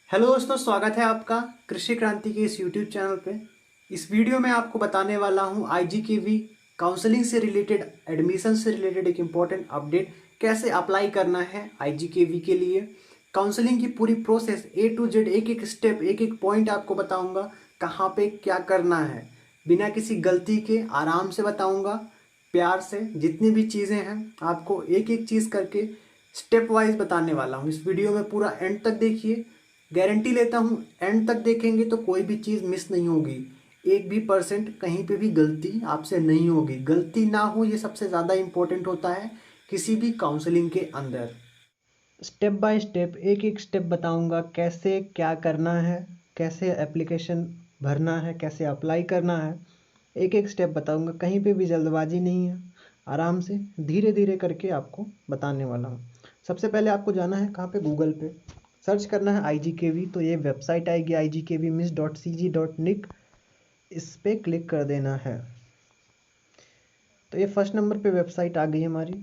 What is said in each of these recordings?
Hello दोस्तों, स्वागत है आपका कृषि क्रांति के इस यूट्यूब चैनल पे। इस वीडियो में आपको बताने वाला हूँ आईजीकेवी काउंसलिंग से रिलेटेड, एडमिशन से रिलेटेड एक इम्पॉर्टेंट अपडेट। कैसे अप्लाई करना है आईजीकेवी के लिए, काउंसलिंग की पूरी प्रोसेस ए टू जेड, एक एक स्टेप, एक एक पॉइंट आपको बताऊँगा कहाँ पे क्या करना है। बिना किसी गलती के आराम से बताऊँगा, प्यार से। जितनी भी चीज़ें हैं आपको एक एक चीज़ करके स्टेप वाइज बताने वाला हूँ। इस वीडियो में पूरा एंड तक देखिए। गारंटी लेता हूँ एंड तक देखेंगे तो कोई भी चीज़ मिस नहीं होगी। एक भी परसेंट कहीं पे भी गलती आपसे नहीं होगी। गलती ना हो ये सबसे ज़्यादा इम्पोर्टेंट होता है किसी भी काउंसलिंग के अंदर। स्टेप बाय स्टेप, एक एक स्टेप बताऊंगा कैसे क्या करना है, कैसे एप्लीकेशन भरना है, कैसे अप्लाई करना है। एक एक स्टेप बताऊंगा, कहीं पे भी जल्दबाजी नहीं है। आराम से धीरे धीरे करके आपको बताने वाला हूँ। सबसे पहले आपको जाना है कहाँ पे, गूगल पे सर्च करना है आईजीकेवी। तो ये वेबसाइट आएगी igkvmiss.cg.nic। इस पर क्लिक कर देना है। तो ये फर्स्ट नंबर पे वेबसाइट आ गई हमारी।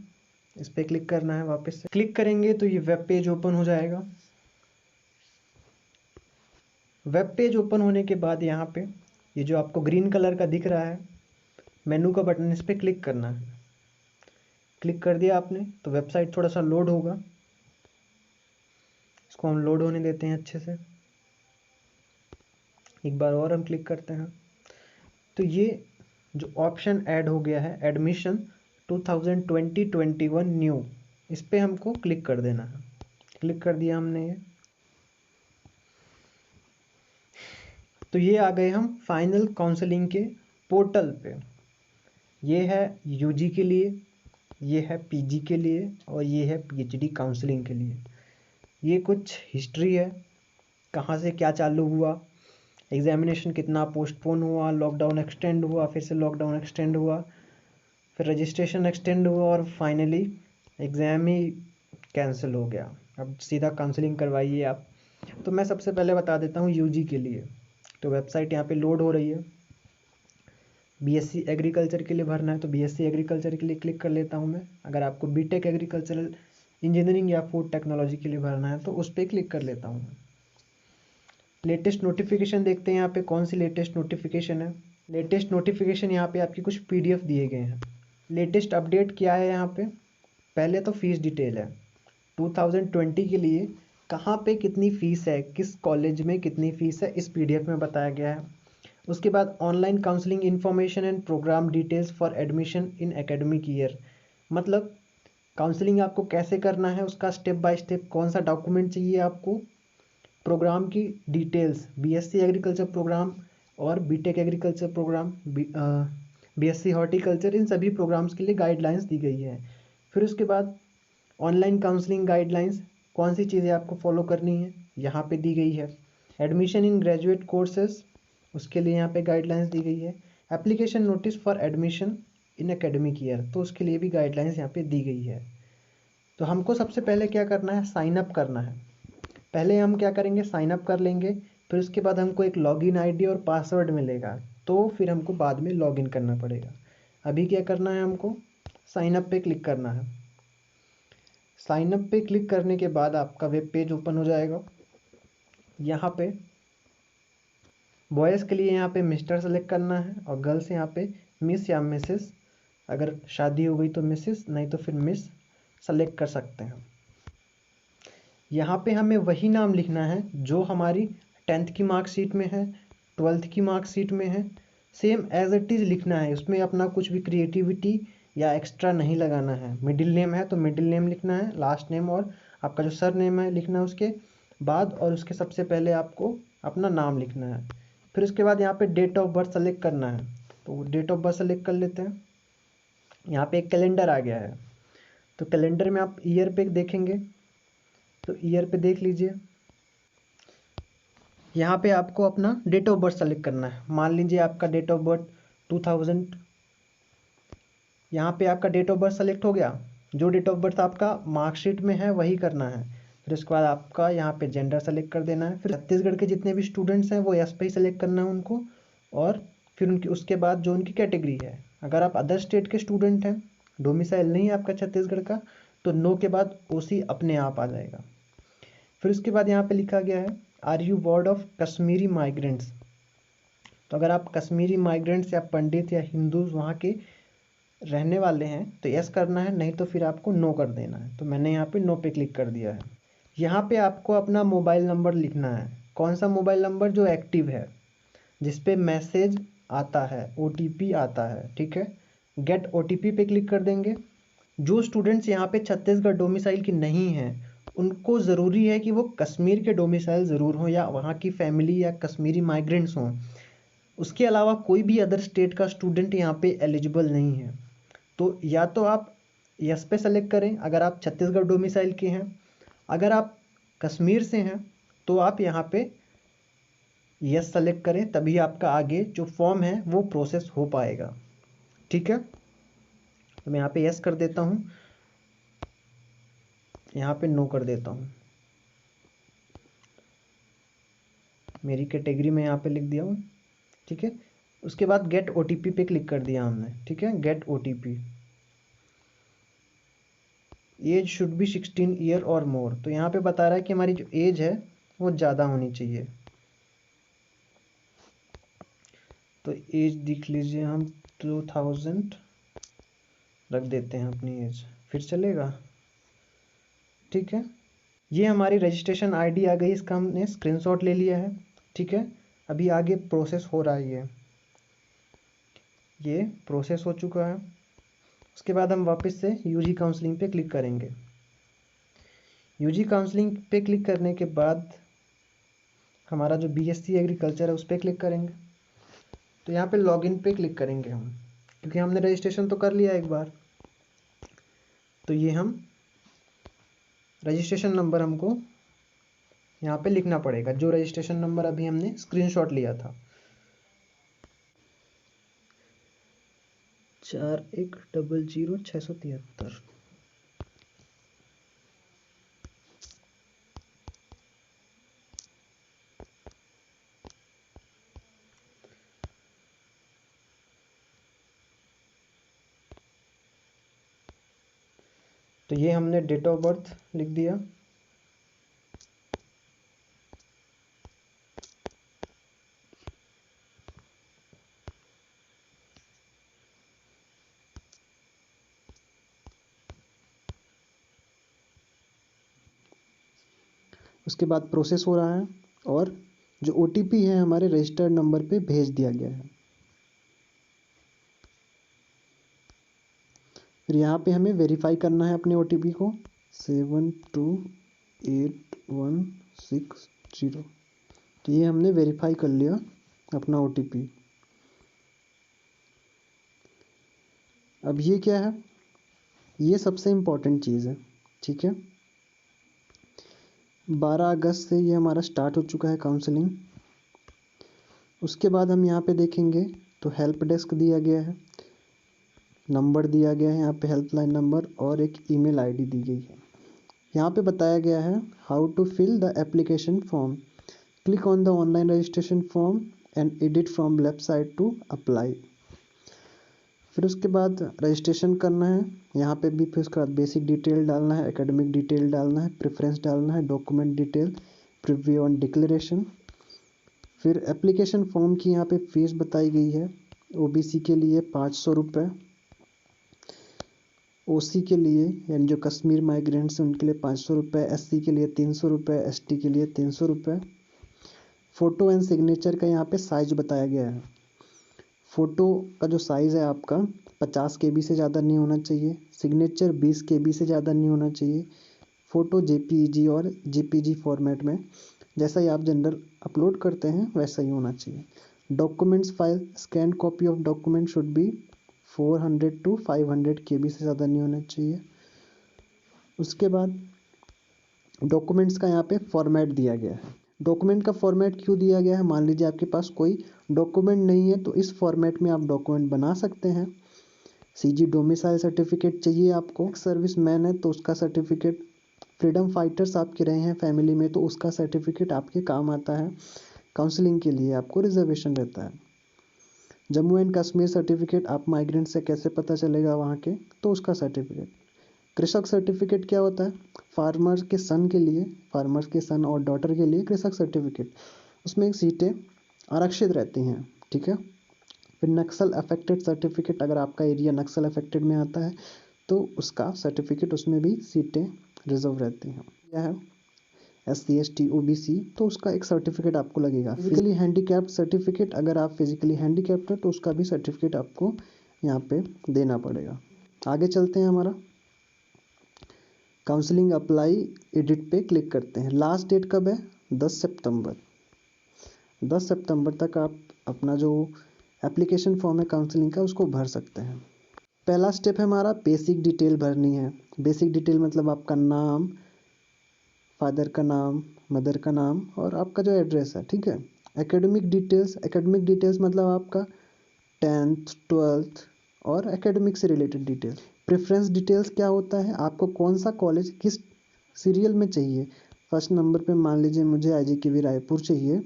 इस पर क्लिक करना है। वापस से क्लिक करेंगे तो ये वेब पेज ओपन हो जाएगा। वेब पेज ओपन होने के बाद यहाँ पे ये जो आपको ग्रीन कलर का दिख रहा है मेनू का बटन, इस पर क्लिक करना है। क्लिक कर दिया आपने तो वेबसाइट थोड़ा सा लोड होगा। इसको हम लोड होने देते हैं अच्छे से। एक बार और हम क्लिक करते हैं तो ये जो ऑप्शन ऐड हो गया है, एडमिशन 2020-21 न्यू, इस पर हमको क्लिक कर देना है। क्लिक कर दिया हमने ये। तो ये आ गए हम फाइनल काउंसलिंग के पोर्टल पे। ये है यूजी के लिए, ये है पीजी के लिए और ये है पीएचडी काउंसलिंग के लिए। ये कुछ हिस्ट्री है, कहाँ से क्या चालू हुआ, एग्जामिनेशन कितना पोस्टपोन हुआ, लॉकडाउन एक्सटेंड हुआ, फिर से लॉकडाउन एक्सटेंड हुआ, फिर रजिस्ट्रेशन एक्सटेंड हुआ और फाइनली एग्ज़ाम ही कैंसिल हो गया। अब सीधा काउंसलिंग करवाइए आप। तो मैं सबसे पहले बता देता हूँ यूजी के लिए। तो वेबसाइट यहाँ पे लोड हो रही है। बीएससी एग्रीकल्चर के लिए भरना है तो बीएससी एग्रीकल्चर के लिए क्लिक कर लेता हूँ मैं। अगर आपको बीटेक एग्रीकल्चरल इंजीनियरिंग या फूड टेक्नोलॉजी के लिए भरना है तो उस पर क्लिक कर लेता हूँ। लेटेस्ट नोटिफिकेशन देखते हैं यहाँ पे कौन सी लेटेस्ट नोटिफिकेशन है। लेटेस्ट नोटिफिकेशन यहाँ पे आपकी कुछ पीडीएफ दिए गए हैं। लेटेस्ट अपडेट क्या है यहाँ पे, पहले तो फीस डिटेल है 2020 के लिए, कहाँ पे कितनी फ़ीस है, किस कॉलेज में कितनी फ़ीस है, इस पीडीएफ में बताया गया है। उसके बाद online counselling information and programme details for admission in academic year, मतलब काउंसलिंग आपको कैसे करना है, उसका स्टेप बाय स्टेप कौन सा डॉक्यूमेंट चाहिए आपको, प्रोग्राम की डिटेल्स, बीएससी एग्रीकल्चर प्रोग्राम और BTech agriculture program, BSc horticulture, इन सभी प्रोग्राम्स के लिए गाइडलाइंस दी गई है। फिर उसके बाद ऑनलाइन काउंसलिंग गाइडलाइंस, कौन सी चीज़ें आपको फॉलो करनी है यहाँ पे दी गई है। एडमिशन इन ग्रेजुएट कोर्सेज, उसके लिए यहाँ पे गाइडलाइंस दी गई है। Application notice for admission in academic year, तो उसके लिए भी गाइडलाइंस यहाँ पे दी गई है। तो हमको सबसे पहले क्या करना है, साइन अप करना है। पहले हम क्या करेंगे, साइन अप कर लेंगे। फिर उसके बाद हमको एक लॉगिन आईडी और पासवर्ड मिलेगा, तो फिर हमको बाद में लॉगिन करना पड़ेगा। अभी क्या करना है, हमको साइन अप पे क्लिक करना है। साइन अप पे क्लिक करने के बाद आपका वेब पेज ओपन हो जाएगा। यहाँ पे बॉयज़ के लिए यहाँ पे मिस्टर सेलेक्ट करना है और गर्ल्स यहाँ पे मिस या मिसेस, अगर शादी हो गई तो मिसेस, नहीं तो फिर मिस सेलेक्ट कर सकते हैं। यहाँ पे हमें वही नाम लिखना है जो हमारी 10th की मार्कशीट में है, 12th की मार्कशीट में है, सेम एज इट इज़ लिखना है। उसमें अपना कुछ भी क्रिएटिविटी या एक्स्ट्रा नहीं लगाना है। मिडिल नेम है तो मिडिल नेम लिखना है, लास्ट नेम और आपका जो सर नेम है लिखना है उसके बाद, और उसके सबसे पहले आपको अपना नाम लिखना है। फिर उसके बाद यहाँ पे डेट ऑफ बर्थ सेलेक्ट करना है, तो डेट ऑफ बर्थ सेलेक्ट कर लेते हैं। यहाँ पे एक कैलेंडर आ गया है, तो कैलेंडर में आप ईयर पे देखेंगे तो ईयर पे देख लीजिए। यहाँ पे आपको अपना डेट ऑफ बर्थ सेलेक्ट करना है। मान लीजिए आपका डेट ऑफ बर्थ 2000, यहाँ पे आपका डेट ऑफ बर्थ सेलेक्ट हो गया। जो डेट ऑफ बर्थ आपका मार्कशीट में है वही करना है। फिर उसके बाद आपका यहाँ पे जेंडर सेलेक्ट कर देना है। फिर छत्तीसगढ़ के जितने भी स्टूडेंट्स हैं वो एस पे ही सेलेक्ट करना है उनको, और फिर उनकी उसके बाद जो उनकी कैटेगरी है। अगर आप अदर स्टेट के स्टूडेंट हैं, डोमिसाइल नहीं है आपका छत्तीसगढ़ का, तो नो के बाद ओसी अपने आप आ जाएगा। फिर उसके बाद यहाँ पे लिखा गया है are you ward of Kashmiri migrants. तो अगर आप कश्मीरी माइग्रेंट्स या पंडित या हिंदू वहाँ के रहने वाले हैं तो यस करना है, नहीं तो फिर आपको नो कर देना है। तो मैंने यहाँ पे नो पे क्लिक कर दिया है। यहाँ पे आपको अपना मोबाइल नंबर लिखना है। कौन सा मोबाइल नंबर? जो एक्टिव है, जिस पे मैसेज आता है, OTP आता है, ठीक है। गेट OTP पे क्लिक कर देंगे। जो स्टूडेंट्स यहाँ पे छत्तीसगढ़ डोमिसाइल की नहीं हैं उनको ज़रूरी है कि वो कश्मीर के डोमिसाइल ज़रूर हों या वहाँ की फैमिली या कश्मीरी माइग्रेंट्स हों। उसके अलावा कोई भी अदर स्टेट का स्टूडेंट यहाँ पे एलिजिबल नहीं है। तो या तो आप यस पे सेलेक्ट करें अगर आप छत्तीसगढ़ डोमिसाइल के हैं। अगर आप कश्मीर से हैं तो आप यहाँ पे यस सेलेक्ट करें, तभी आपका आगे जो फॉर्म है वो प्रोसेस हो पाएगा, ठीक है। तो मैं यहाँ पे यस कर देता हूँ, यहाँ पे नो कर देता हूँ। मेरी कैटेगरी में यहाँ पे लिख दिया हूँ, ठीक है। उसके बाद गेट OTP पे क्लिक कर दिया हमने, ठीक है। Get OTP। Age should be 16 year और मोर। तो यहाँ पे बता रहा है कि हमारी जो एज है वो ज़्यादा होनी चाहिए। तो एज देख लीजिए, हम 2000 रख देते हैं अपनी एज, फिर चलेगा, ठीक है। ये हमारी रजिस्ट्रेशन आईडी आ गई, इसका हमने स्क्रीनशॉट ले लिया है, ठीक है। अभी आगे प्रोसेस हो रहा है, ये प्रोसेस हो चुका है। उसके बाद हम वापस से यूजी काउंसलिंग पे क्लिक करेंगे। यूजी काउंसलिंग पे क्लिक करने के बाद हमारा जो BSc एग्रीकल्चर है उस पर क्लिक करेंगे। तो यहाँ पे लॉगिन पे क्लिक करेंगे हम, क्योंकि हमने रजिस्ट्रेशन तो कर लिया एक बार। तो ये हम रजिस्ट्रेशन नंबर हमको यहाँ पे लिखना पड़ेगा, जो रजिस्ट्रेशन नंबर अभी हमने स्क्रीनशॉट लिया था, 41000673। तो ये हमने डेट ऑफ बर्थ लिख दिया। उसके बाद प्रोसेस हो रहा है और जो OTP है हमारे रजिस्टर्ड नंबर पे भेज दिया गया है। फिर यहाँ पे हमें वेरीफाई करना है अपने OTP को, 728160। तो ये हमने वेरीफाई कर लिया अपना OTP। अब ये क्या है? ये सबसे इम्पोर्टेंट चीज़ है, ठीक है। 12 अगस्त से ये हमारा स्टार्ट हो चुका है काउंसलिंग। उसके बाद हम यहाँ पे देखेंगे तो हेल्प डेस्क दिया गया है, नंबर दिया गया है यहाँ पे हेल्पलाइन नंबर, और एक ईमेल आईडी दी गई है। यहाँ पे बताया गया है how to fill the application form, click on the online registration form and edit from left side to apply. फिर उसके बाद रजिस्ट्रेशन करना है यहाँ पे भी। फिर उसके बाद बेसिक डिटेल डालना है, एकेडमिक डिटेल डालना है, प्रेफरेंस डालना है, document detail, preview on declaration. फिर एप्लीकेशन फॉर्म की यहाँ पे फीस बताई गई है। OBC के लिए 500 रुपये, OC के लिए यानी जो कश्मीर माइग्रेंट्स हैं उनके लिए 500 रुपये, SC के लिए 300 रुपये, ST के लिए 300 रुपये। फ़ोटो एंड सिग्नेचर का यहाँ पे साइज बताया गया है। फ़ोटो का जो साइज़ है आपका 50 KB से ज़्यादा नहीं होना चाहिए, सिग्नेचर 20 KB से ज़्यादा नहीं होना चाहिए। फ़ोटो JPEG और JPG फॉर्मेट में, जैसा ही आप जनरल अपलोड करते हैं वैसा ही होना चाहिए। Documents file, scan copy of document should be 400 to 500 KB से ज़्यादा नहीं होना चाहिए। उसके बाद डॉक्यूमेंट्स का यहाँ पे फॉर्मेट दिया गया है। डॉक्यूमेंट का फॉर्मेट क्यों दिया गया है? मान लीजिए आपके पास कोई डॉक्यूमेंट नहीं है तो इस फॉर्मेट में आप डॉक्यूमेंट बना सकते हैं। CG डोमिसाइल सर्टिफिकेट चाहिए आपको, सर्विस मैन है तो उसका सर्टिफिकेट, फ्रीडम फाइटर्स आपके रहे हैं फैमिली में तो उसका सर्टिफिकेट आपके काम आता है। काउंसलिंग के लिए आपको रिजर्वेशन रहता है। जम्मू एंड कश्मीर सर्टिफिकेट, आप माइग्रेंट से कैसे पता चलेगा वहाँ के, तो उसका सर्टिफिकेट। कृषक सर्टिफिकेट क्या होता है? फार्मर के सन के लिए, फार्मर के सन और डॉटर के लिए कृषक सर्टिफिकेट, उसमें सीटें आरक्षित रहती हैं, ठीक है। फिर नक्सल अफेक्टेड सर्टिफिकेट, अगर आपका एरिया नक्सल अफेक्टेड में आता है तो उसका सर्टिफिकेट, उसमें भी सीटें रिजर्व रहती हैं। यह है SC ST OBC, तो उसका एक सर्टिफिकेट आपको लगेगा। फिजिकली हैंडीकैप्ड सर्टिफिकेट, अगर आप फिजिकली हैंडीकैप्ड हो तो उसका भी सर्टिफिकेट आपको यहाँ पे देना पड़ेगा। आगे चलते हैं, हमारा काउंसलिंग अप्लाई एडिट पे क्लिक करते हैं। लास्ट डेट कब है? 10 सितंबर। 10 सितंबर तक आप अपना जो एप्लीकेशन फॉर्म है काउंसलिंग का उसको भर सकते हैं। पहला स्टेप है हमारा बेसिक डिटेल भरनी है। बेसिक डिटेल मतलब आपका नाम, फादर का नाम, मदर का नाम और आपका जो एड्रेस है, ठीक है। एकेडमिक डिटेल्स, एकेडमिक डिटेल्स मतलब आपका 10th 12th और एकेडमिक से रिलेटेड डिटेल्स। प्रेफरेंस डिटेल्स क्या होता है? आपको कौन सा कॉलेज किस सीरियल में चाहिए। फर्स्ट नंबर पे मान लीजिए मुझे IGKV रायपुर चाहिए,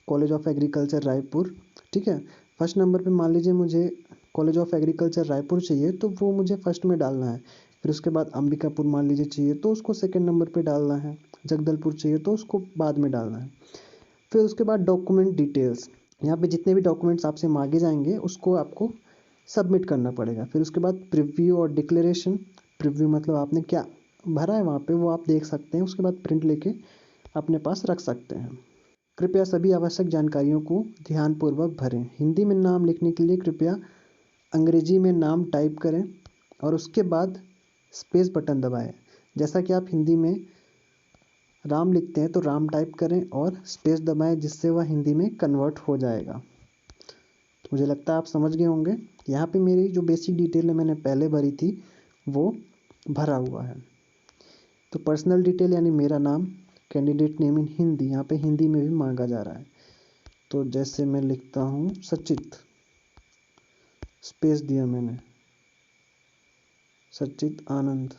कॉलेज ऑफ एग्रीकल्चर रायपुर, ठीक है। फर्स्ट नंबर पे मान लीजिए मुझे कॉलेज ऑफ एग्रीकल्चर रायपुर चाहिए, तो वो मुझे फर्स्ट में डालना है। फिर उसके बाद अंबिकापुर मान लीजिए चाहिए तो उसको सेकंड नंबर पे डालना है। जगदलपुर चाहिए तो उसको बाद में डालना है। फिर उसके बाद डॉक्यूमेंट डिटेल्स, यहाँ पे जितने भी डॉक्यूमेंट्स आपसे मांगे जाएंगे उसको आपको सबमिट करना पड़ेगा। फिर उसके बाद प्रीव्यू और डिक्लेरेशन। प्रीव्यू मतलब आपने क्या भरा है वहाँ पे वो आप देख सकते हैं, उसके बाद प्रिंट लेके अपने पास रख सकते हैं। कृपया सभी आवश्यक जानकारियों को ध्यानपूर्वक भरें। हिंदी में नाम लिखने के लिए कृपया अंग्रेजी में नाम टाइप करें और उसके बाद स्पेस बटन दबाएं। जैसा कि आप हिंदी में राम लिखते हैं तो राम टाइप करें और स्पेस दबाएं, जिससे वह हिंदी में कन्वर्ट हो जाएगा। मुझे लगता है आप समझ गए होंगे। यहाँ पे मेरी जो बेसिक डिटेल है मैंने पहले भरी थी वो भरा हुआ है। तो पर्सनल डिटेल यानी मेरा नाम, कैंडिडेट नेम इन हिंदी, यहाँ पे हिंदी में भी मांगा जा रहा है। तो जैसे मैं लिखता हूँ सचित, स्पेस दिया मैंने, सचित आनंद।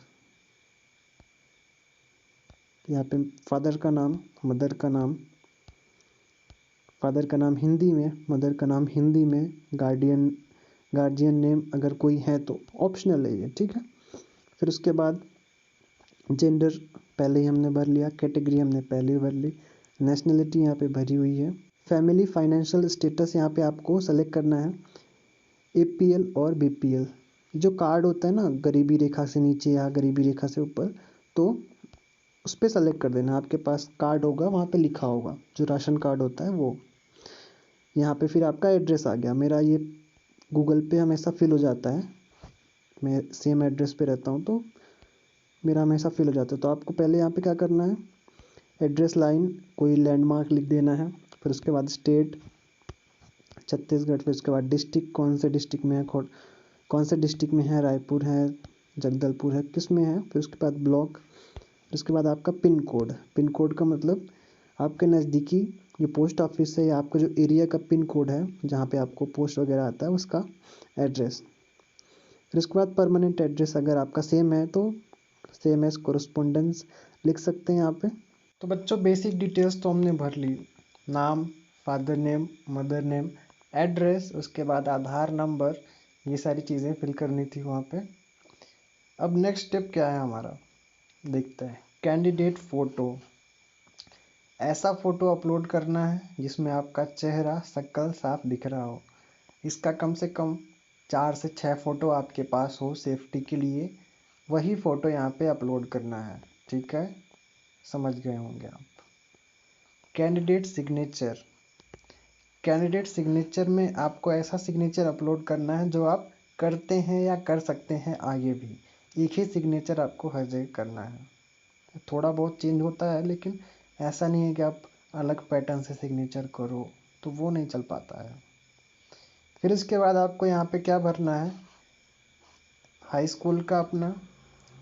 यहाँ पे फादर का नाम, मदर का नाम, फादर का नाम हिंदी में, मदर का नाम हिंदी में, गार्जियन नेम अगर कोई है तो ऑप्शनल है ये, ठीक है। फिर उसके बाद जेंडर पहले ही हमने भर लिया, कैटेगरी हमने पहले ही भर ली, नेशनलिटी यहाँ पे भरी हुई है। फैमिली फाइनेंशियल स्टेटस यहाँ पे आपको सेलेक्ट करना है, APL और BPL। जो कार्ड होता है ना गरीबी रेखा से नीचे या गरीबी रेखा से ऊपर, तो उस पर सेलेक्ट कर देना। आपके पास कार्ड होगा वहाँ पे लिखा होगा, जो राशन कार्ड होता है वो। यहाँ पे फिर आपका एड्रेस आ गया। मेरा ये गूगल पे हमेशा फिल हो जाता है, मैं सेम एड्रेस पे रहता हूँ तो मेरा हमेशा फिल हो जाता है। तो आपको पहले यहाँ पे क्या करना है, एड्रेस लाइन कोई लैंडमार्क लिख देना है। फिर उसके बाद स्टेट छत्तीसगढ़, फिर उसके बाद डिस्ट्रिक्ट कौन से डिस्ट्रिक्ट में है, कौन से डिस्ट्रिक्ट में है, रायपुर है, जगदलपुर है, किस में है। फिर उसके बाद ब्लॉक, फिर उसके बाद आपका पिन कोड। पिन कोड का मतलब आपके नज़दीकी जो पोस्ट ऑफिस है या आपका जो एरिया का पिन कोड है जहाँ पे आपको पोस्ट वगैरह आता है उसका एड्रेस। फिर उसके बाद परमानेंट एड्रेस अगर आपका सेम है तो सेम एज कोरस्पोंडेंस लिख सकते हैं यहाँ पे। तो बच्चों बेसिक डिटेल्स तो हमने भर ली, नाम, father name, mother name, address, उसके बाद आधार नंबर, ये सारी चीज़ें फिल करनी थी वहाँ पे। अब नेक्स्ट स्टेप क्या है हमारा, देखते हैं। कैंडिडेट फ़ोटो, ऐसा फ़ोटो अपलोड करना है जिसमें आपका चेहरा शक्ल साफ दिख रहा हो। इसका कम से कम 4 से 6 फ़ोटो आपके पास हो सेफ्टी के लिए, वही फ़ोटो यहाँ पे अपलोड करना है, ठीक है, समझ गए होंगे आप। कैंडिडेट सिग्नेचर, कैंडिडेट सिग्नेचर में आपको ऐसा सिग्नेचर अपलोड करना है जो आप करते हैं या कर सकते हैं आगे भी। एक ही सिग्नेचर आपको हर जगह करना है। थोड़ा बहुत चेंज होता है लेकिन ऐसा नहीं है कि आप अलग पैटर्न से सिग्नेचर करो, तो वो नहीं चल पाता है। फिर इसके बाद आपको यहाँ पे क्या भरना है, हाई स्कूल का अपना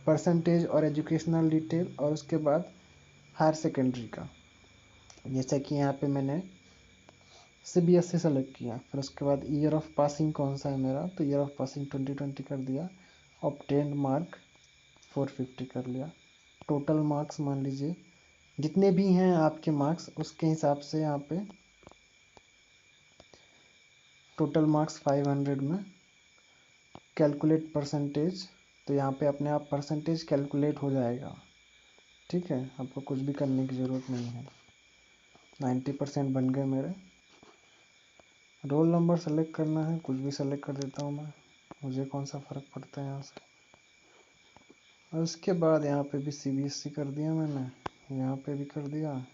परसेंटेज और एजुकेशनल डिटेल, और उसके बाद हायर सेकेंडरी का। जैसा कि यहाँ पे मैंने CBSE सेलेक्ट किया। फिर उसके बाद ईयर ऑफ पासिंग कौन सा है मेरा, तो ईयर ऑफ पासिंग 2020 कर दिया। ऑब्टेन्ड मार्क 450 कर लिया। टोटल मार्क्स मान लीजिए जितने भी हैं आपके मार्क्स उसके हिसाब से यहाँ पे टोटल मार्क्स 500 में। कैलकुलेट परसेंटेज तो यहाँ पे अपने आप परसेंटेज कैलकुलेट हो जाएगा। ठीक है, आपको कुछ भी करने की ज़रूरत नहीं है। 90% बन गए मेरे। रोल नंबर सेलेक्ट करना है, कुछ भी सेलेक्ट कर देता हूँ मैं, मुझे कौन सा फ़र्क पड़ता है यहाँ से। और उसके बाद यहाँ पे भी CBSE कर दिया मैंने, यहाँ पे भी कर दिया।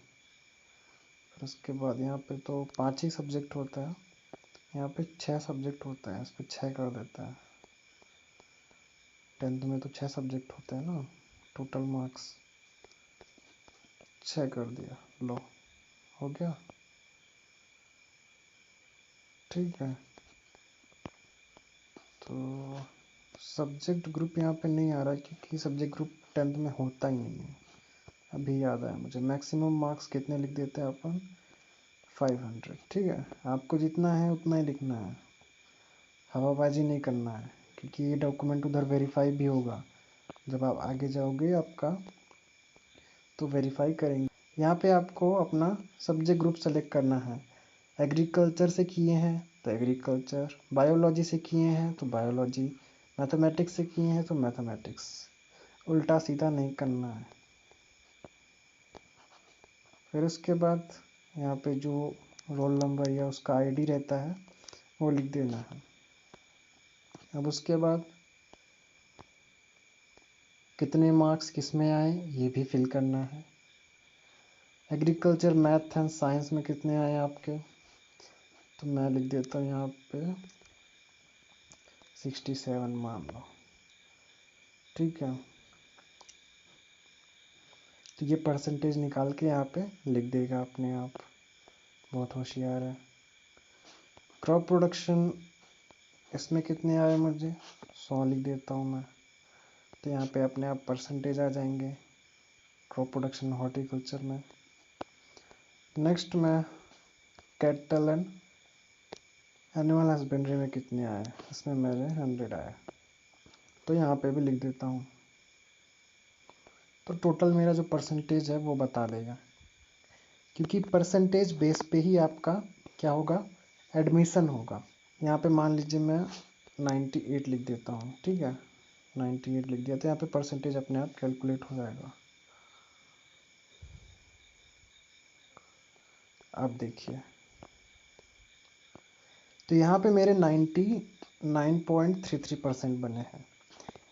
फिर उसके बाद यहाँ पे तो 5 ही सब्जेक्ट होता है, यहाँ पे 6 सब्जेक्ट होता है, इस पर 6 कर देता है। 10th में तो 6 सब्जेक्ट होते हैं ना, टोटल मार्क्स 6 कर दिया। लो, हो गया। ठीक है, तो सब्जेक्ट ग्रुप यहाँ पे नहीं आ रहा है क्योंकि सब्जेक्ट ग्रुप 10th में होता ही नहीं है। अभी याद आया मुझे। मैक्सिमम मार्क्स कितने लिख देते हैं अपन, 500। ठीक है, आपको जितना है उतना ही लिखना है, हवाबाजी नहीं करना है, क्योंकि ये डॉक्यूमेंट उधर वेरीफाई भी होगा। जब आप आगे जाओगे आपका तो वेरीफाई करेंगे। यहाँ पे आपको अपना सब्जेक्ट ग्रुप सेलेक्ट करना है। एग्रीकल्चर से किए हैं तो एग्रीकल्चर, बायोलॉजी से किए हैं तो बायोलॉजी, मैथमेटिक्स से किए हैं तो मैथमेटिक्स। उल्टा सीधा नहीं करना है। फिर उसके बाद यहाँ पे जो रोल नंबर या उसका आईडी रहता है वो लिख देना है। अब उसके बाद कितने मार्क्स किस में आए ये भी फिल करना है। एग्रीकल्चर, मैथ एंड साइंस में कितने आए आपके, तो मैं लिख देता हूँ यहाँ पे 67 मान लो। ठीक है, तो ये परसेंटेज निकाल के यहाँ पे लिख देगा अपने आप, बहुत होशियार है। क्रॉप प्रोडक्शन, इसमें कितने आए मुझे, 100 लिख देता हूँ मैं, तो यहाँ पे अपने आप परसेंटेज आ जाएंगे क्रॉप प्रोडक्शन हॉर्टिकल्चर में। नेक्स्ट में कैटल एंड एनिमल हस्बेंड्री में कितने आए, इसमें मेरे 100 आए, तो यहाँ पे भी लिख देता हूँ। तो टोटल मेरा जो परसेंटेज है वो बता देगा, क्योंकि परसेंटेज बेस पे ही आपका क्या होगा, एडमिशन होगा। यहाँ पे मान लीजिए मैं 98 लिख देता हूँ। ठीक है, 98 लिख दिया तो यहाँ पे परसेंटेज अपने आप कैलकुलेट हो जाएगा। अब देखिए, तो यहाँ पे मेरे 99.33% बने हैं।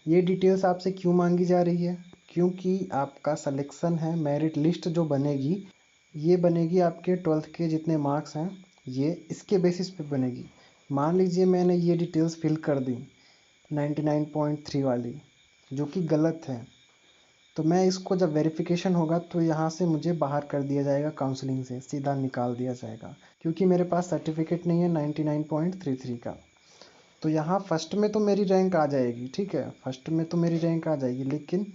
ये डिटेल्स आपसे क्यों मांगी जा रही है, क्योंकि आपका सिलेक्शन है, मेरिट लिस्ट जो बनेगी ये बनेगी आपके 12th के जितने मार्क्स हैं ये इसके बेसिस पे बनेगी। मान लीजिए मैंने ये डिटेल्स फिल कर दी 99.3 वाली, जो कि गलत है, तो मैं इसको जब वेरिफिकेशन होगा तो यहाँ से मुझे बाहर कर दिया जाएगा, काउंसलिंग से सीधा निकाल दिया जाएगा, क्योंकि मेरे पास सर्टिफिकेट नहीं है 99.33 का। तो यहाँ फर्स्ट में तो मेरी रैंक आ जाएगी। ठीक है, फर्स्ट में तो मेरी रैंक आ जाएगी, लेकिन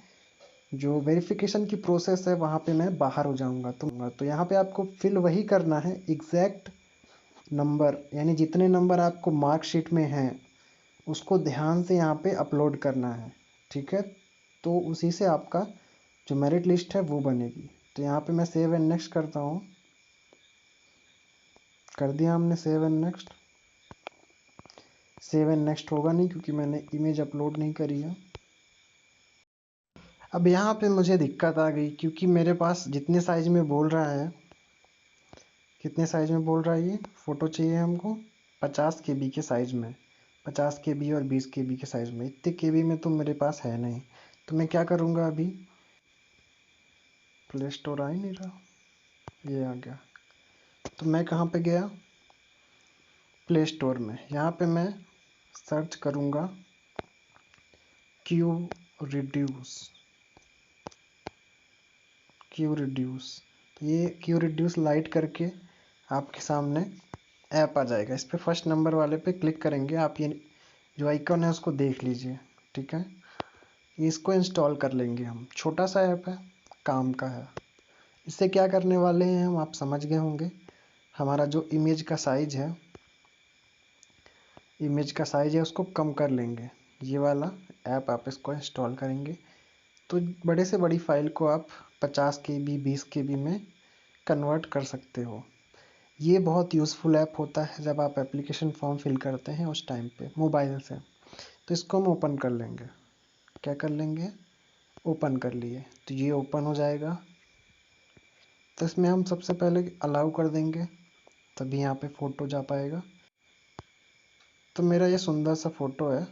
जो वेरिफिकेशन की प्रोसेस है वहाँ पे मैं बाहर हो जाऊँगा। तो यहाँ पे आपको फिल वही करना है, एग्जैक्ट नंबर, यानी जितने नंबर आपको मार्कशीट में हैं उसको ध्यान से यहाँ पे अपलोड करना है। ठीक है, तो उसी से आपका जो मेरिट लिस्ट है वो बनेगी। तो यहाँ पे मैं सेव एंड नेक्स्ट करता हूँ। कर दिया हमने save and next. Save and next होगा नहीं क्योंकि मैंने इमेज अपलोड नहीं करी है। अब यहाँ पे मुझे दिक्कत आ गई, क्योंकि मेरे पास जितने साइज में बोल रहा है, कितने साइज में बोल रहा है, ये फ़ोटो चाहिए हमको 50 KB के साइज़ में, 50 KB और 20 KB के साइज़ में। इतने KB में तो मेरे पास है नहीं, तो मैं क्या करूँगा, अभी प्ले स्टोर आ ही नहीं रहा, ये आ गया। तो मैं कहाँ पे गया, प्ले स्टोर में। यहाँ पे मैं सर्च करूँगा क्यू रिड्यूस। तो ये क्यू रिड्यूस लाइट करके आपके सामने ऐप आ जाएगा। इस पर फर्स्ट नंबर वाले पे क्लिक करेंगे आप, ये जो आइकन है उसको देख लीजिए। ठीक है, इसको इंस्टॉल कर लेंगे हम। छोटा सा ऐप है, काम का है। इससे क्या करने वाले हैं हम, आप समझ गए होंगे। हमारा जो इमेज का साइज है उसको कम कर लेंगे। ये वाला ऐप आप इसको इंस्टॉल करेंगे तो बड़े से बड़ी फाइल को आप 50 KB 20 KB में कन्वर्ट कर सकते हो। ये बहुत यूज़फुल ऐप होता है जब आप एप्लीकेशन फॉर्म फिल करते हैं उस टाइम पे मोबाइल से। तो इसको हम ओपन कर लेंगे। क्या कर लेंगे, ओपन कर लिए। तो ये ओपन हो जाएगा। तो इसमें हम सबसे पहले अलाउ कर देंगे, तभी यहाँ पे फ़ोटो जा पाएगा। तो मेरा ये सुंदर सा फ़ोटो है।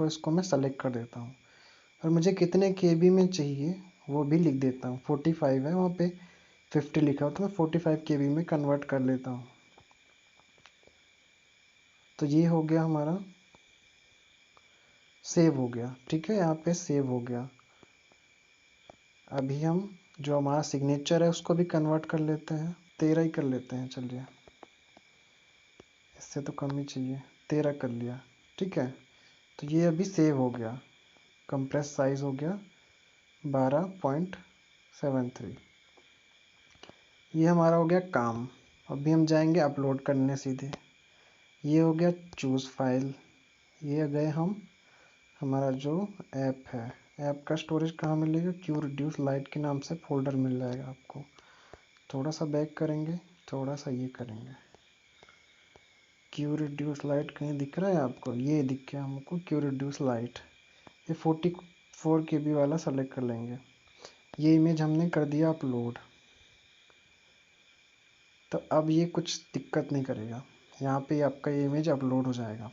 इसको मैं सेलेक्ट कर देता हूँ और मुझे कितने KB में चाहिए वो भी लिख देता हूँ। 45 है, वहाँ पे 50 लिखा हो तो मैं 45 KB में कन्वर्ट कर लेता हूँ। तो ये हो गया हमारा, सेव हो गया। ठीक है, यहाँ पे सेव हो गया। अभी हम जो हमारा सिग्नेचर है उसको भी कन्वर्ट कर लेते हैं। 13 ही कर लेते हैं, चलिए, इससे तो कम ही चाहिए। 13 कर लिया। ठीक है, तो ये अभी सेव हो गया। कंप्रेस साइज हो गया 12.73। ये हमारा हो गया काम। अभी हम जाएंगे अपलोड करने सीधे। ये हो गया चूज़ फाइल। ये गए हम, हमारा जो ऐप है, ऐप का स्टोरेज कहाँ मिलेगा, क्यू रिड्यूस लाइट के नाम से फोल्डर मिल जाएगा आपको। थोड़ा सा बैक करेंगे, थोड़ा सा ये करेंगे। क्यू रिड्यूस लाइट कहीं दिख रहा है आपको, ये दिख गया हमको क्यू रिड्यूस लाइट। ये 44 KB वाला सेलेक्ट कर लेंगे। ये इमेज हमने कर दिया अपलोड। तो अब ये कुछ दिक्कत नहीं करेगा, यहाँ पे आपका ये इमेज अपलोड हो जाएगा।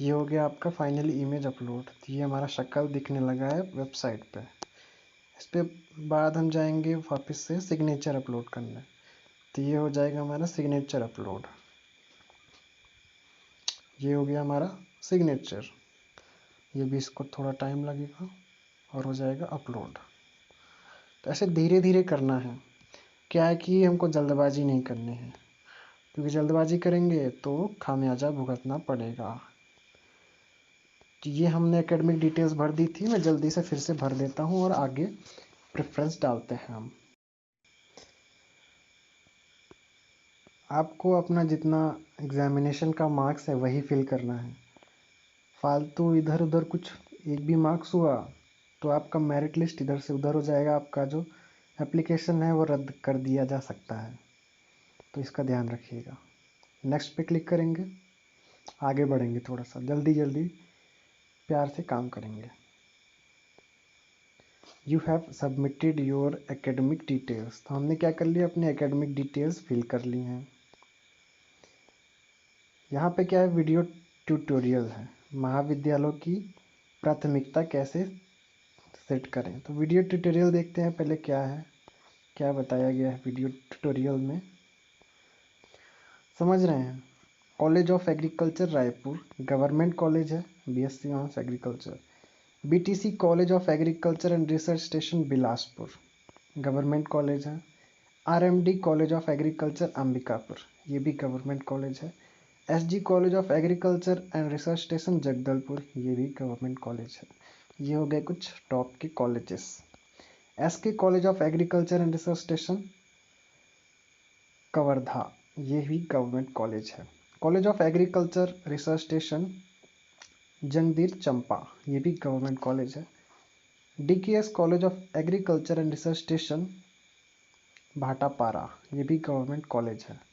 ये हो गया आपका फाइनली इमेज अपलोड। तो ये हमारा शक्ल दिखने लगा है वेबसाइट पे। इस पे बाद हम जाएंगे वापस से सिग्नेचर अपलोड करने। तो ये हो जाएगा हमारा सिग्नेचर अपलोड। ये हो गया हमारा सिग्नेचर। ये भी, इसको थोड़ा टाइम लगेगा और हो जाएगा अपलोड। तो ऐसे धीरे धीरे करना है। क्या है कि हमको जल्दबाजी नहीं करनी है, क्योंकि जल्दबाजी करेंगे तो खामियाजा भुगतना पड़ेगा। तो ये हमने एकेडमिक डिटेल्स भर दी थी, मैं जल्दी से फिर से भर देता हूँ और आगे प्रेफरेंस डालते हैं हम। आपको अपना जितना एग्जामिनेशन का मार्क्स है वही फिल करना है। फालतू इधर उधर कुछ एक भी मार्क्स हुआ तो आपका मेरिट लिस्ट इधर से उधर हो जाएगा। आपका जो एप्लीकेशन है वो रद्द कर दिया जा सकता है, तो इसका ध्यान रखिएगा। नेक्स्ट पे क्लिक करेंगे, आगे बढ़ेंगे। थोड़ा सा जल्दी जल्दी प्यार से काम करेंगे। You have submitted your academic details. तो हमने क्या कर लिया, अपने एकेडमिक डिटेल्स फिल कर ली हैं। यहाँ पे क्या है, वीडियो ट्यूटोरियल है, महाविद्यालयों की प्राथमिकता कैसे सेट करें। तो वीडियो ट्यूटोरियल देखते हैं पहले क्या है, क्या बताया गया है वीडियो ट्यूटोरियल में। समझ रहे हैं। College of agriculture Raipur government college है, BSc honours agriculture. BTC college of agriculture and research station Bilaspur government college है। RMD college of agriculture Ambikapur, ये भी गवर्नमेंट कॉलेज है। SG college of agriculture and research station Jagdalpur, ये भी गवर्नमेंट कॉलेज है। ये हो गए कुछ टॉप के colleges. SK college of agriculture and research station Kawardha, ये भी गवर्नमेंट कॉलेज है। College of agriculture research station Janjgir Champa, ये भी गवर्नमेंट कॉलेज है। DKS college of agriculture and research station Bhatapara, ये भी गवर्नमेंट कॉलेज है।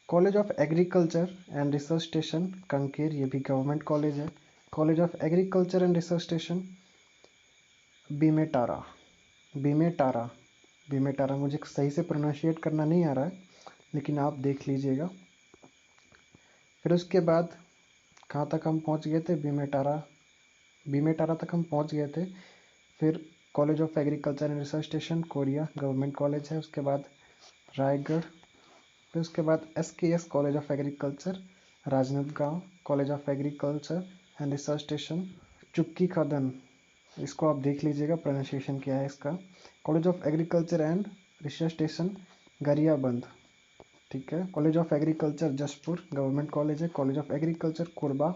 College of agriculture and research station Kanker, ये भी गवर्नमेंट कॉलेज है। College of agriculture and research station Bemetara, Bemetara Bemetara, मुझे सही से प्रोनाउंशिएट करना नहीं आ रहा है, लेकिन आप देख लीजिएगा। फिर उसके बाद कहाँ तक हम पहुँच गए थे, बीमेटारा तक हम पहुँच गए थे। फिर college of agriculture and research station Korea government college है। उसके बाद रायगढ़। फिर उसके बाद SKS college of agriculture Rajnandgaon, college of agriculture and research station चुक्की खदन, इसको आप देख लीजिएगा प्रोनाउंसिएशन क्या है इसका। College of agriculture and research station Gariaband, ठीक है। College of agriculture Jashpur government college है। College of agriculture Korba,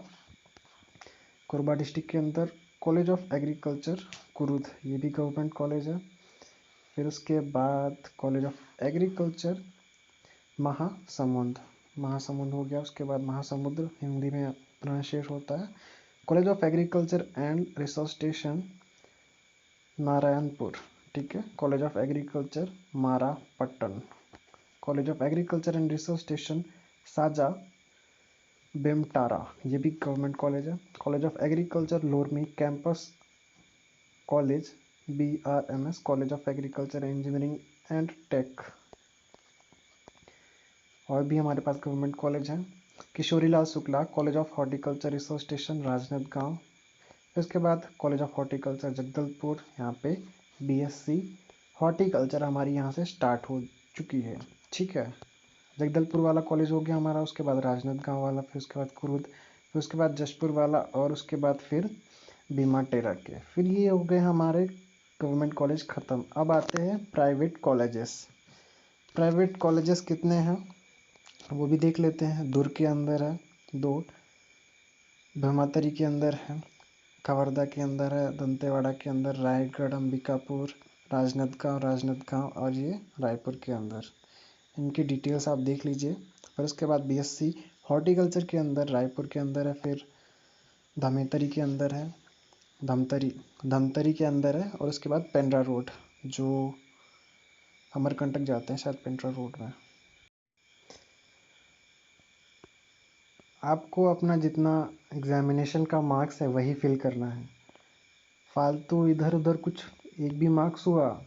Korba district के अंदर। कॉलेज ऑफ एग्रीकल्चर कुरुद, ये भी गवर्नमेंट कॉलेज है। फिर उसके बाद college of agriculture Mahasamund, Mahasamund हो गया। उसके बाद महासमुद्र हिंदी में प्रोनाउंशिएट होता है। College of agriculture and research station Narayanpur, ठीक है। College of agriculture Marapattan. College of agriculture and research station Saja Bemetara, ये भी गवर्नमेंट कॉलेज है। College of agriculture Lormi campus college, BRMS, college of agriculture engineering and tech. और भी हमारे पास गवर्नमेंट कॉलेज हैं। Kishorilal Shukla, college of horticulture resource station Rajnandgaon. इसके बाद कॉलेज ऑफ हॉर्टिकल्चर जगदलपुर, यहाँ पे BSc हॉर्टिकल्चर हमारी यहाँ से स्टार्ट हो चुकी है। ठीक है, जगदलपुर वाला कॉलेज हो गया हमारा, उसके बाद राजनांदगांव वाला, फिर उसके बाद कुरुद, फिर उसके बाद जशपुर वाला, और उसके बाद फिर भीमाटेरा के। फिर ये हो गए हमारे गवर्नमेंट कॉलेज ख़त्म। अब आते हैं प्राइवेट कॉलेजेस। प्राइवेट कॉलेजेस कितने हैं वो भी देख लेते हैं। दुर्ग के अंदर है 2, भीमातरी के अंदर है, कवर्धा के अंदर है, दंतेवाड़ा के अंदर, रायगढ़, अंबिकापुर, राजनांदगांव और ये रायपुर के अंदर। इनकी डिटेल्स आप देख लीजिए। फिर उसके बाद BSc हॉर्टिकल्चर के अंदर रायपुर के अंदर है, फिर धमेतरी के अंदर है, धमतरी के अंदर है, और उसके बाद पेंड्रा रोड, जो अमरकंटक जाते हैं शायद पेंड्रा रोड में। आपको अपना जितना एग्जामिनेशन का मार्क्स है वही फिल करना है। फालतू इधर उधर कुछ एक भी मार्क्स हुआ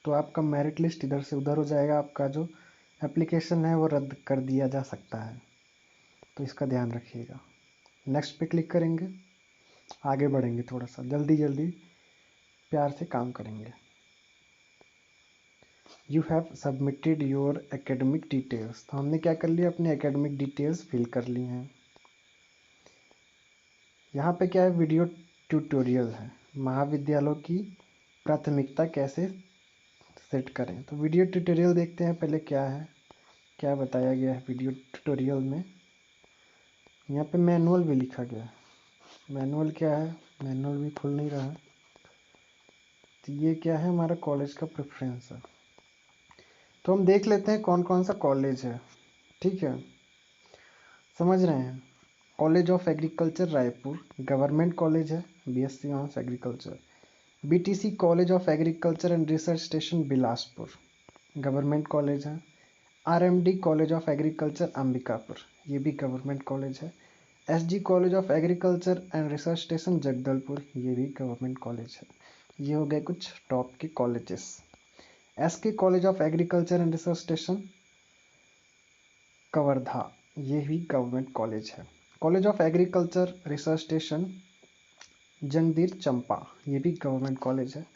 तो आपका मेरिट लिस्ट इधर से उधर हो जाएगा, आपका जो एप्लीकेशन है वो रद्द कर दिया जा सकता है, तो इसका ध्यान रखिएगा। नेक्स्ट पे क्लिक करेंगे, आगे बढ़ेंगे, थोड़ा सा जल्दी जल्दी प्यार से काम करेंगे। You have submitted your academic details, तो हमने क्या कर लिया, अपने एकेडमिक डिटेल्स फिल कर ली हैं। यहाँ पे क्या है, वीडियो ट्यूटोरियल है, महाविद्यालयों की प्राथमिकता कैसे सेट करें। तो वीडियो ट्यूटोरियल देखते हैं पहले क्या है, क्या बताया गया है वीडियो ट्यूटोरियल में। यहाँ पे मैनुअल भी लिखा गया है। मैनुअल क्या है, मैनुअल भी खुल नहीं रहा है। तो ये क्या है, हमारा कॉलेज का प्रेफरेंस है। तो हम देख लेते हैं कौन कौन सा कॉलेज है। ठीक है, समझ रहे हैं। College of agriculture Raipur government college है, BSc honours agriculture. BTC college of agriculture and research station Bilaspur government college है। RMD college of agriculture Ambikapur, ये भी गवर्नमेंट कॉलेज है। SG college of agriculture and research station Jagdalpur, ये भी गवर्नमेंट कॉलेज है। ये हो गए कुछ टॉप के colleges. SK college of agriculture and research station Kawardha, ये भी गवर्नमेंट कॉलेज है। College of agriculture research station Janjgir Champa, ये भी गवर्नमेंट कॉलेज है।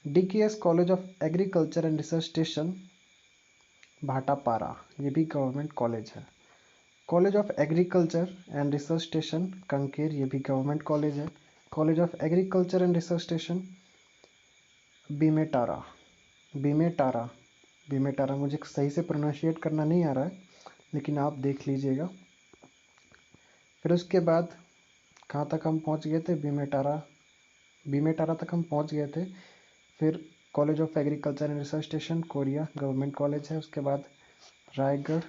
DKS college of agriculture and research station Bhatapara, ये भी गवर्नमेंट कॉलेज है। College of agriculture and research station Kanker, ये भी गवर्नमेंट कॉलेज है। College of agriculture and research station Bemetara, Bemetara मुझे सही से प्रोनाउंशिएट करना नहीं आ रहा है, लेकिन आप देख लीजिएगा। फिर उसके बाद कहाँ तक हम पहुँच गए थे, बीमेटारा तक हम पहुँच गए थे। फिर college of agriculture and research station Korea government college है। उसके बाद रायगढ़,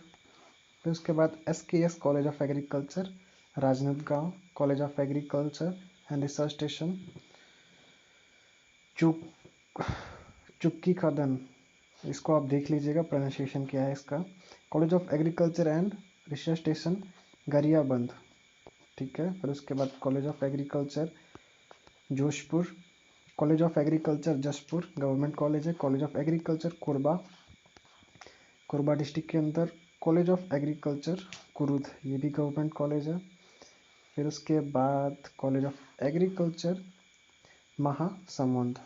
फिर उसके बाद SKS college of agriculture Rajnandgaon, college of agriculture and research station चुक्की खदन, इसको आप देख लीजिएगा प्रोनाउंसिएशन क्या है इसका। College of agriculture and research station Gariaband, ठीक है। फिर उसके बाद college of agriculture Jodhpur, college of agriculture Jashpur government college है। College of agriculture Korba district के अंदर। कॉलेज ऑफ एग्रीकल्चर कुरुद, ये भी गवर्नमेंट कॉलेज है। फिर उसके बाद कॉलेज ऑफ एग्रीकल्चर महासमुंद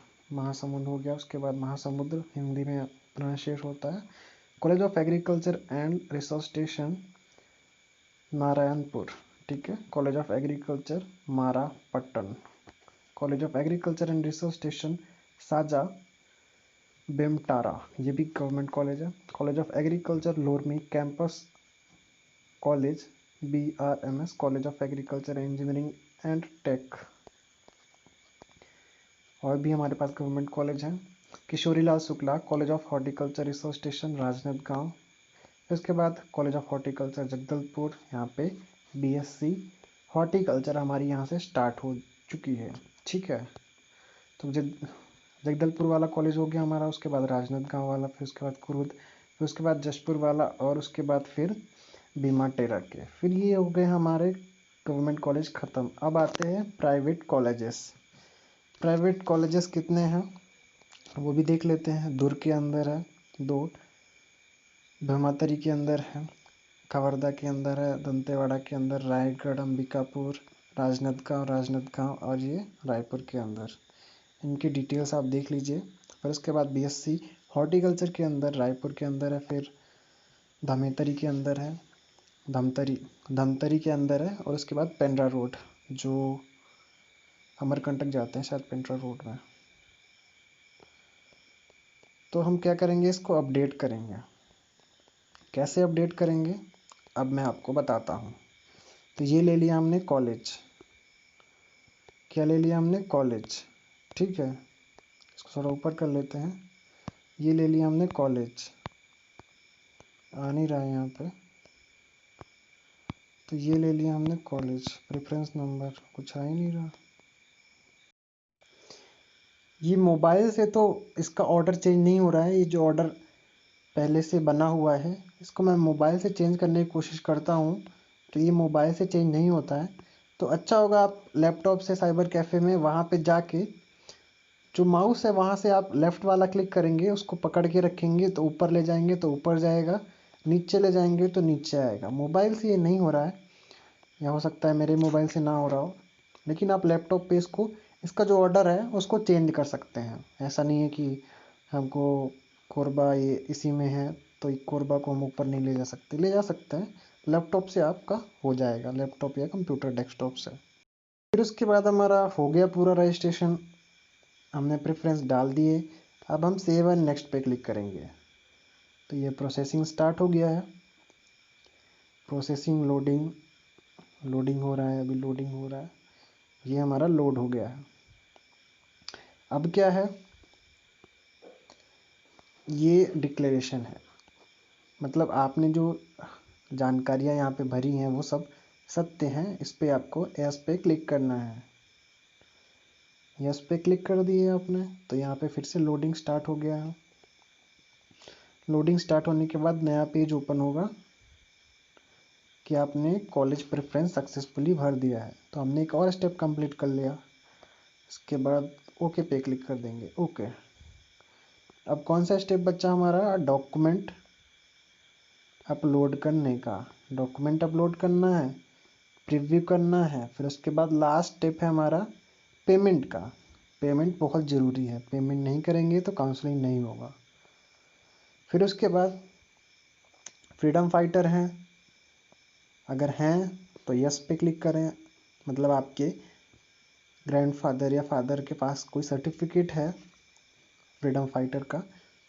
हो गया। उसके बाद महासमुद्र हिंदी में प्रोनाउंशिएट होता है। College of agriculture and research station Narayanpur, ठीक है। College of agriculture Marapattan, college of agriculture and research station Saja Bemetara, ये भी गवर्नमेंट कॉलेज है। College of agriculture Lormi campus college, BRMS, college of agriculture engineering and tech. और भी हमारे पास गवर्नमेंट कॉलेज हैं। Kishorilal Shukla college of horticulture research station Rajnandgaon. इसके बाद कॉलेज ऑफ हॉर्टिकल्चर जगदलपुर, यहाँ पे BSc हॉर्टिकल्चर हमारी यहाँ से स्टार्ट हो चुकी है। ठीक है, तो जगदलपुर वाला कॉलेज हो गया हमारा, उसके बाद राजनांदगांव वाला, फिर उसके बाद कुरुद, फिर उसके बाद जशपुर वाला, और उसके बाद फिर बीमा टेरा के। फिर ये हो गए हमारे गवर्नमेंट कॉलेज ख़त्म। अब आते हैं प्राइवेट कॉलेजेस। प्राइवेट कॉलेजेस कितने हैं वो भी देख लेते हैं। दुर्ग के अंदर है 2, भमातरी के अंदर है, कवर्धा के अंदर है, दंतेवाड़ा के अंदर, रायगढ़, अंबिकापुर, राजनांदगांव और ये रायपुर के अंदर। इनकी डिटेल्स आप देख लीजिए। फिर उसके बाद बीएससी हॉर्टिकल्चर के अंदर रायपुर के अंदर है। फिर धमेतरी के अंदर है, धमतरी के अंदर है। और उसके बाद पेंड्रा रोड जो अमरकंटक जाते हैं शायद पेंड्रा रोड में। तो हम क्या करेंगे, इसको अपडेट करेंगे। कैसे अपडेट करेंगे अब मैं आपको बताता हूँ। तो ये ले लिया हमने कॉलेज, क्या ले लिया हमने कॉलेज, ठीक है। इसको थोड़ा ऊपर कर लेते हैं। ये ले लिया हमने कॉलेज, आ नहीं रहा है यहाँ पे। तो ये ले लिया हमने कॉलेज, प्रेफरेंस नंबर कुछ आ ही नहीं रहा। ये मोबाइल से तो इसका ऑर्डर चेंज नहीं हो रहा है। ये जो ऑर्डर पहले से बना हुआ है इसको मैं मोबाइल से चेंज करने की कोशिश करता हूँ तो ये मोबाइल से चेंज नहीं होता है। तो अच्छा होगा आप लैपटॉप से साइबर कैफ़े में वहाँ पे जाके जो माउस है वहाँ से आप लेफ़्ट वाला क्लिक करेंगे, उसको पकड़ के रखेंगे तो ऊपर ले जाएंगे तो ऊपर जाएगा, नीचे ले जाएंगे तो नीचे आएगा। मोबाइल से ये नहीं हो रहा है, या हो सकता है मेरे मोबाइल से ना हो रहा हो। लेकिन आप लैपटॉप पे इसका जो ऑर्डर है उसको चेंज कर सकते हैं। ऐसा नहीं है कि हमको कोरबा ये इसी में है तो कोरबा को हम ऊपर नहीं ले जा सकते, ले जा सकते हैं। लैपटॉप से आपका हो जाएगा, लैपटॉप या कंप्यूटर डेस्कटॉप से। फिर उसके बाद हमारा हो गया पूरा रजिस्ट्रेशन, हमने प्रेफरेंस डाल दिए। अब हम सेव एंड नेक्स्ट पे क्लिक करेंगे। तो ये प्रोसेसिंग स्टार्ट हो गया है। प्रोसेसिंग लोडिंग हो रहा है, अभी लोडिंग हो रहा है। ये हमारा लोड हो गया है। अब क्या है, ये डिक्लेरेशन है, मतलब आपने जो जानकारियाँ यहाँ पे भरी हैं वो सब सत्य हैं। इस पे आपको यस पे क्लिक करना है। यस पे क्लिक कर दिए आपने तो यहाँ पे फिर से लोडिंग स्टार्ट हो गया है। लोडिंग स्टार्ट होने के बाद नया पेज ओपन होगा कि आपने कॉलेज प्रेफरेंस सक्सेसफुली भर दिया है। तो हमने एक और स्टेप कंप्लीट कर लिया। इसके बाद ओके पे क्लिक कर देंगे। ओके, अब कौन सा स्टेप बचा हमारा, डॉक्यूमेंट अपलोड करने का। डॉक्यूमेंट अपलोड करना है, प्रीव्यू करना है। फिर उसके बाद लास्ट स्टेप है हमारा पेमेंट का। पेमेंट बहुत ज़रूरी है, पेमेंट नहीं करेंगे तो काउंसलिंग नहीं होगा। फिर उसके बाद फ्रीडम फाइटर हैं, अगर हैं तो यस पे क्लिक करें। मतलब आपके ग्रैंडफादर या फादर के पास कोई सर्टिफिकेट है फ्रीडम फाइटर का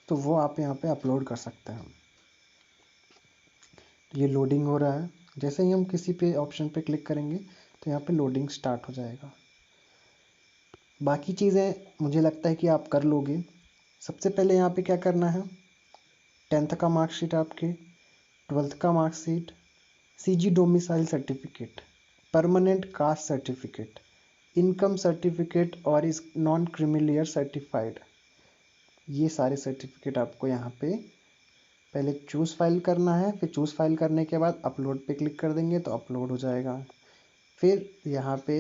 तो वो आप यहाँ पे अपलोड कर सकते हैं। ये लोडिंग हो रहा है। जैसे ही हम किसी पे ऑप्शन पे क्लिक करेंगे तो यहाँ पे लोडिंग स्टार्ट हो जाएगा। बाकी चीज़ें मुझे लगता है कि आप कर लोगे। सबसे पहले यहाँ पे क्या करना है, 10th का मार्कशीट, आपके 12th का marksheet, CG domicile certificate, permanent caste certificate, income certificate और इस नॉन क्रीमिलियर सर्टिफाइड, ये सारे सर्टिफिकेट आपको यहाँ पे पहले चूज़ फाइल करना है। फिर चूज़ फाइल करने के बाद अपलोड पे क्लिक कर देंगे तो अपलोड हो जाएगा। फिर यहाँ पे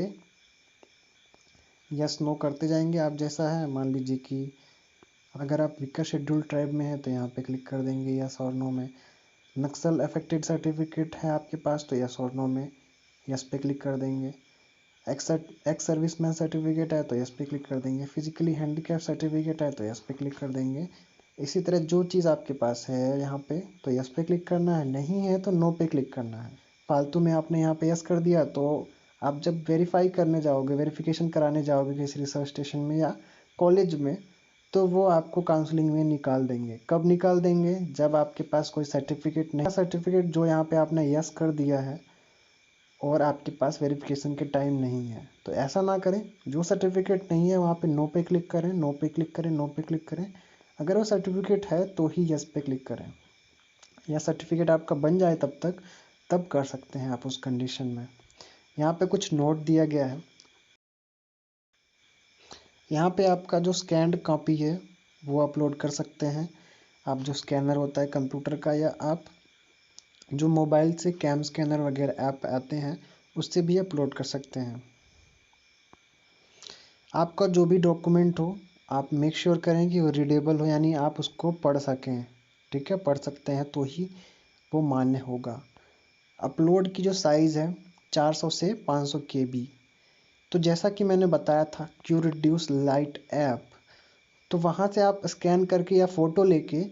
यस नो करते जाएंगे। आप जैसा है, मान लीजिए कि अगर आप वीकर शेड्यूल ट्राइब में है तो यहाँ पे क्लिक कर देंगे यस और नो में। नक्सल अफेक्टेड सर्टिफिकेट है आपके पास तो यस और नो में यस पे क्लिक कर देंगे। एक्स सर्विसमैन सर्टिफिकेट है तो यस पे क्लिक कर देंगे। फिजिकली हैंडीकैप सर्टिफिकेट है तो यस पे क्लिक कर देंगे। इसी तरह जो चीज़ आपके पास है यहाँ पे तो यस पे क्लिक करना है, नहीं है तो नो पे क्लिक करना है। फालतू में आपने यहाँ पे यस कर दिया तो आप जब वेरीफाई करने जाओगे, वेरिफिकेशन कराने जाओगे किसी रिसर्च स्टेशन में या कॉलेज में तो वो आपको काउंसलिंग में निकाल देंगे। कब निकाल देंगे, जब आपके पास कोई सर्टिफिकेट नहीं, सर्टिफिकेट जो यहाँ पे आपने यस कर दिया है और आपके पास वेरिफिकेशन के टाइम नहीं है। तो ऐसा ना करें, जो सर्टिफिकेट नहीं है वहाँ पे नो पे क्लिक करें, नो पे क्लिक करें, नो पे क्लिक करें। अगर वो सर्टिफिकेट है तो ही यस पे क्लिक करें, या सर्टिफिकेट आपका बन जाए तब कर सकते हैं आप उस कंडीशन में। यहाँ पे कुछ नोट दिया गया है। यहाँ पे आपका जो स्कैन्ड कॉपी है वो अपलोड कर सकते हैं। आप जो स्कैनर होता है कंप्यूटर का, या आप जो मोबाइल से कैम स्कैनर वगैरह ऐप आते हैं उससे भी अपलोड कर सकते हैं। आपका जो भी डॉक्यूमेंट हो आप मेक श्योर करें कि वो रीडेबल हो, यानी आप उसको पढ़ सकें। ठीक है, पढ़ सकते हैं तो ही वो मान्य होगा। अपलोड की जो साइज़ है 400 से 500 KB। तो जैसा कि मैंने बताया था क्यू रिड्यूस लाइट ऐप, तो वहाँ से आप स्कैन करके या फ़ोटो लेके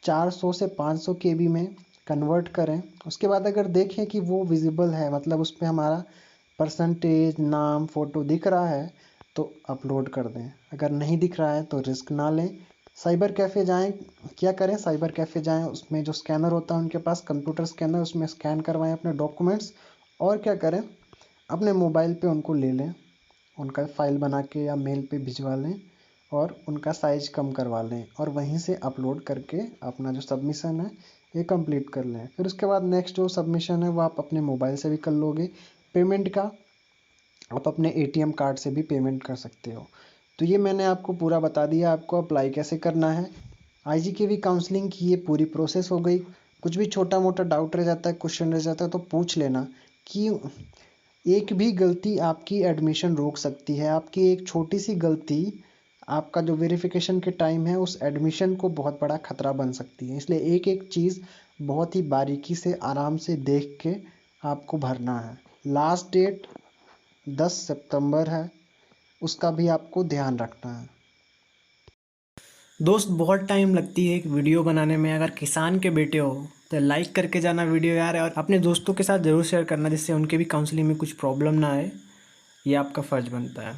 400 से 500 KB में कन्वर्ट करें। उसके बाद अगर देखें कि वो विजिबल है, मतलब उस पर हमारा परसेंटेज, नाम, फ़ोटो दिख रहा है तो अपलोड कर दें। अगर नहीं दिख रहा है तो रिस्क ना लें, साइबर कैफ़े जाएं। क्या करें, साइबर कैफ़े जाएं, उसमें जो स्कैनर होता है उनके पास कंप्यूटर स्कैनर, उसमें स्कैन करवाएं अपने डॉक्यूमेंट्स और क्या करें, अपने मोबाइल पे उनको ले लें, उनका फ़ाइल बना के या मेल पे भिजवा लें और उनका साइज़ कम करवा लें और वहीं से अपलोड करके अपना जो सबमिशन है ये कंप्लीट कर लें। फिर उसके बाद नेक्स्ट जो सबमिशन है वो आप अपने मोबाइल से भी कर लोगे। पेमेंट का आप अपने ATM कार्ड से भी पेमेंट कर सकते हो। तो ये मैंने आपको पूरा बता दिया आपको अप्लाई कैसे करना है। IGKV काउंसलिंग की ये पूरी प्रोसेस हो गई। कुछ भी छोटा मोटा डाउट रह जाता है, क्वेश्चन रह जाता है तो पूछ लेना कि एक भी गलती आपकी एडमिशन रोक सकती है। आपकी एक छोटी सी गलती आपका जो वेरिफिकेशन के टाइम है उस एडमिशन को बहुत बड़ा खतरा बन सकती है। इसलिए एक एक चीज़ बहुत ही बारीकी से आराम से देख के आपको भरना है। लास्ट डेट 10 सितंबर है, उसका भी आपको ध्यान रखना है। दोस्त बहुत टाइम लगती है एक वीडियो बनाने में, अगर किसान के बेटे हो तो लाइक करके जाना वीडियो यार, और अपने दोस्तों के साथ ज़रूर शेयर करना जिससे उनके भी काउंसलिंग में कुछ प्रॉब्लम ना आए। ये आपका फ़र्ज़ बनता है।